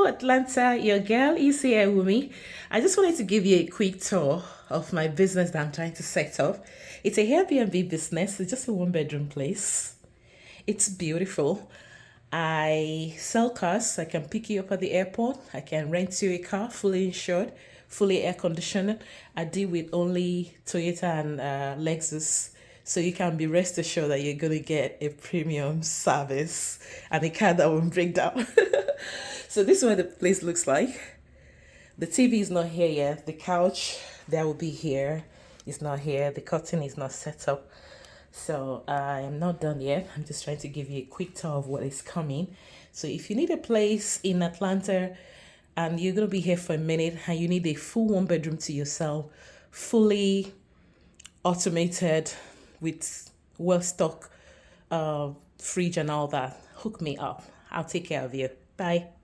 Atlanta, your girl is here with me. I just wanted to give you a quick tour of my business that I'm trying to set up. It's a Airbnb business, it's just a one bedroom place. It's beautiful. I sell cars. I can pick you up at the airport. I can rent you a car, fully insured, fully air conditioned. I deal with only Toyota and Lexus. So you can be rest assured that you're going to get a premium service and a car that won't break down. So this is what the place looks like. The TV is not here yet. The couch that will be here is not here. The curtain is not set up. So I am not done yet. I'm just trying to give you a quick tour of what is coming. So if you need a place in Atlanta and you're going to be here for a minute and you need a full one bedroom to yourself, fully automated with well-stocked fridge and all that, hook me up. I'll take care of you. Bye.